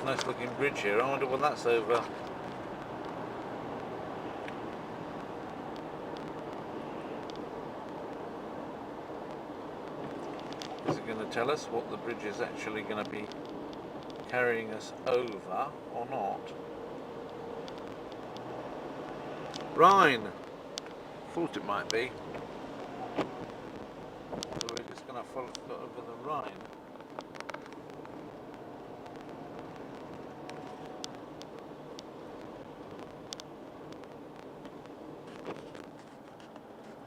nice looking bridge here. I wonder when that's over. Is it going to tell us what the bridge is actually going to be carrying us over or not? Rhine! Thought it might be. So we're just going to follow over the Rhine.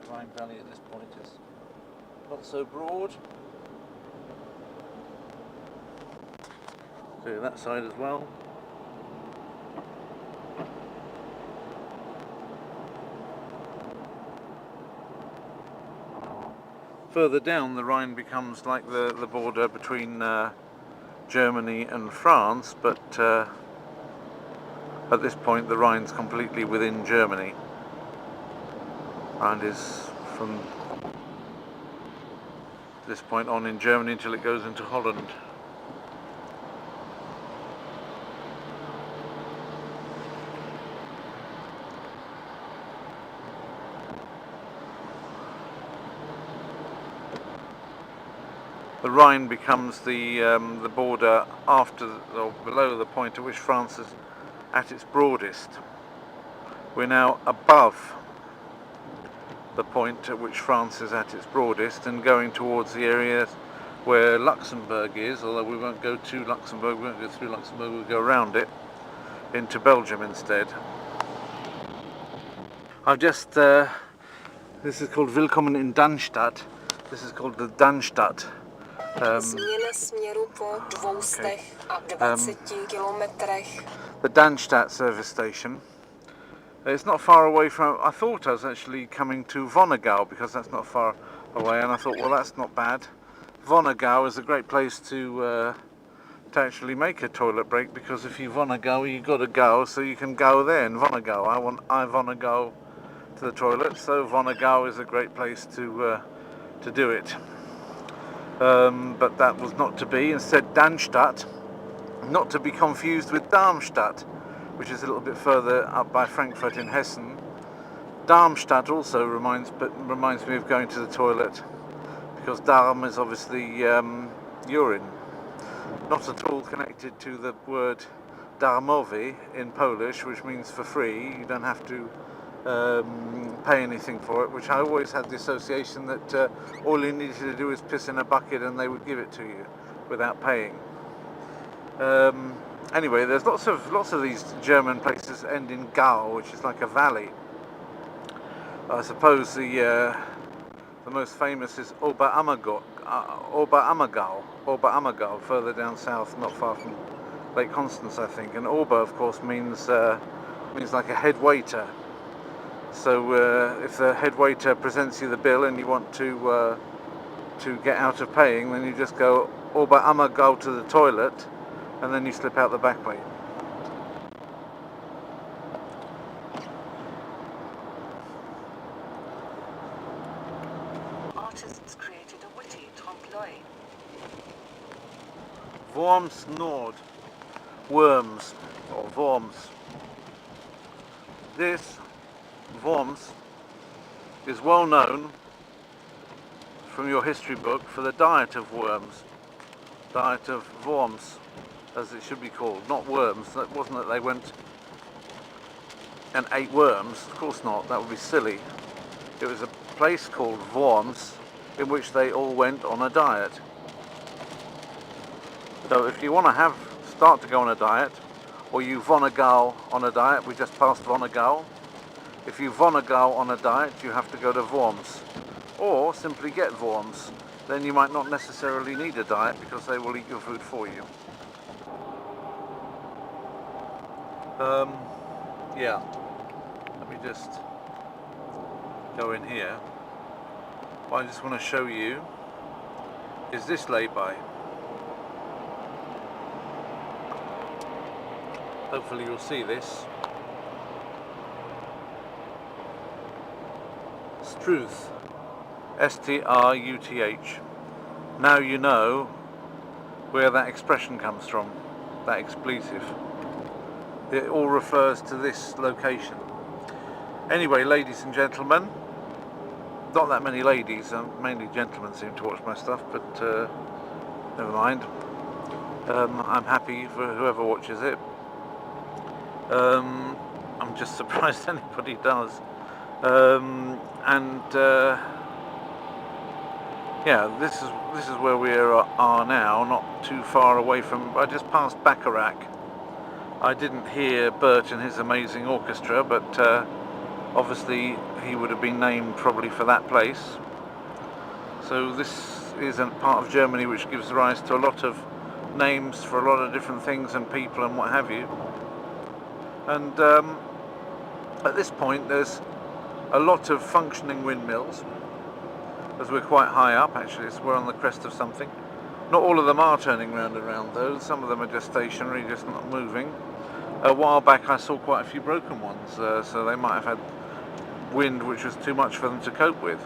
The Rhine Valley at this point is not so broad. So that side as well. Further down, the Rhine becomes like the border between Germany and France, but at this point the Rhine's completely within Germany and is from this point on in Germany until it goes into Holland. The Rhine becomes the border after or below the point at which France is at its broadest. We're now above the point at which France is at its broadest and going towards the area where Luxembourg is, although we won't go to Luxembourg, we won't go through Luxembourg, we'll go around it into Belgium instead. I've just, this is called Willkommen in Darmstadt. This is called the Darmstadt. The Darmstadt service station. It's not far away from, I thought I was actually coming to Wonna because that's not far away, and I thought, well, that's not bad. Wonna is a great place to actually make a toilet break, because if you wanna go, you gotta go, so you can go there in Wonna. I wanna go to the toilet, so Wonna is a great place to do it. But that was not to be. Instead, Darmstadt, not to be confused with Darmstadt, which is a little bit further up by Frankfurt in Hessen. Darmstadt also reminds me of going to the toilet, because Darm is obviously urine. Not at all connected to the word darmowy in Polish, which means for free. You don't have to pay anything for it, which I always had the association that all you needed to do is piss in a bucket and they would give it to you without paying. Anyway, there's lots of these German places end in Gau, which is like a valley. I suppose the most famous is Oberammergau, further down south, not far from Lake Constance, I think. And Ober, of course, means like a head waiter. So if the head waiter presents you the bill and you want to get out of paying, then you just go Oberammergau to the toilet, and then you slip out the back way. Artists created a witty trompe-l'oeil. Worms Nord. Worms, or Worms. This, Worms, is well known from your history book for the diet of worms. Diet of Worms, as it should be called, not worms. That wasn't that they went and ate worms, of course not, that would be silly. It was a place called Worms in which they all went on a diet. So if you want to start to go on a diet, or you wanna go on a diet, we just passed Wonna. If you wanna go on a diet, you have to go to Worms, or simply get Worms. Then you might not necessarily need a diet because they will eat your food for you. Yeah, let me just go in here. What I just want to show you is this lay-by. Hopefully you'll see this. Struth, S-T-R-U-T-H. Now you know where that expression comes from. that expletive. It all refers to this location. Anyway, ladies and gentlemen, not that many ladies, mainly gentlemen seem to watch my stuff, but never mind. I'm happy for whoever watches it. I'm just surprised anybody does. Yeah, this is where we are now, not too far away from. I just passed Bacharach. I didn't hear Bert and his amazing orchestra, but obviously he would have been named probably for that place. So this is a part of Germany which gives rise to a lot of names for a lot of different things and people and what have you. And at this point there's a lot of functioning windmills, as we're quite high up. Actually, we're on the crest of something. Not all of them are turning round and round though. Some of them are just stationary, just not moving. A while back I saw quite a few broken ones, so they might have had wind which was too much for them to cope with.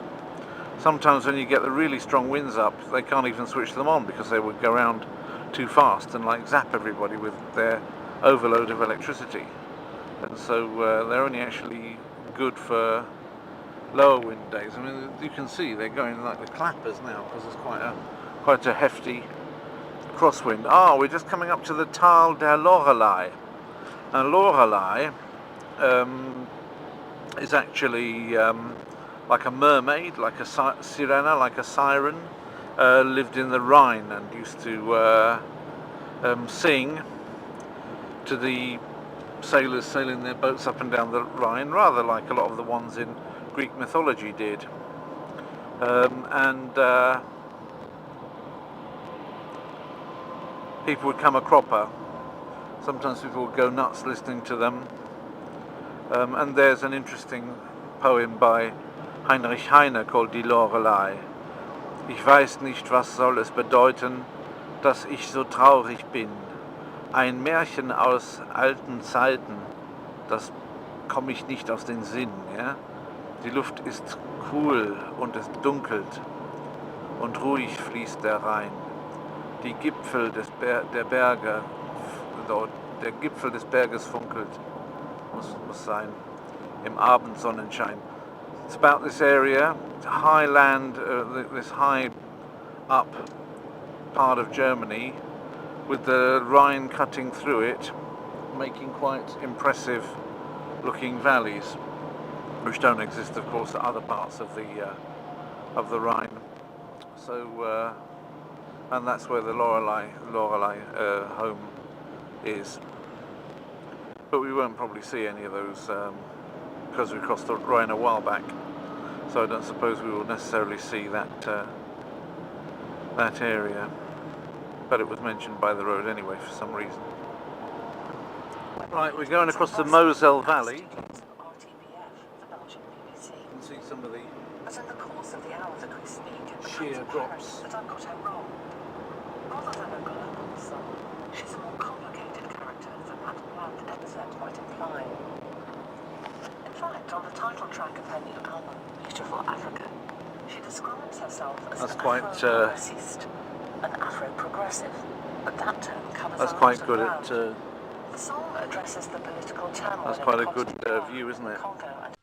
Sometimes when you get the really strong winds up, they can't even switch them on because they would go around too fast and like zap everybody with their overload of electricity. And so they're only actually good for lower wind days. I mean, you can see they're going like the clappers now because it's quite a hefty crosswind. We're just coming up to the Tal der Lorelei. And Lorelei is actually like a mermaid, like a sirena, like a siren. Lived in the Rhine and used to sing to the sailors sailing their boats up and down the Rhine, rather like a lot of the ones in Greek mythology did. People would come a cropper. Sometimes people would go nuts listening to them. And there's an interesting poem by Heinrich Heine called Die Lorelei. Ich weiß nicht, was soll es bedeuten, dass ich so traurig bin. Ein Märchen aus alten Zeiten, das komme ich nicht aus den Sinn. Ja? Die Luft ist kühl und es dunkelt und ruhig fließt der Rhein. Die Gipfel der Berge, der Gipfel des Berges funkelt, muss sein, im Abendsonnenschein. It's about this area, high land, this high up part of Germany, with the Rhine cutting through it, making quite impressive looking valleys, which don't exist of course at other parts of the Rhine. So and that's where the Lorelei home is. But we won't probably see any of those because we crossed the Rhine a while back, so I don't suppose we will necessarily see that area. But it was mentioned by the road anyway for some reason. Right, we're going across the Moselle Valley. You can see some of the sheer drops. That I've got her wrong. Rather than a global song, she's a more complicated character than that bland excerpt might imply. In fact, on the title track of her new album, Beautiful Africa, she describes herself as an Afro-progressist, an Afro-progressive, but that term covers That's a quite lot good of at. ground. The song addresses the political turmoil. That's quite a good view, isn't it? Congo and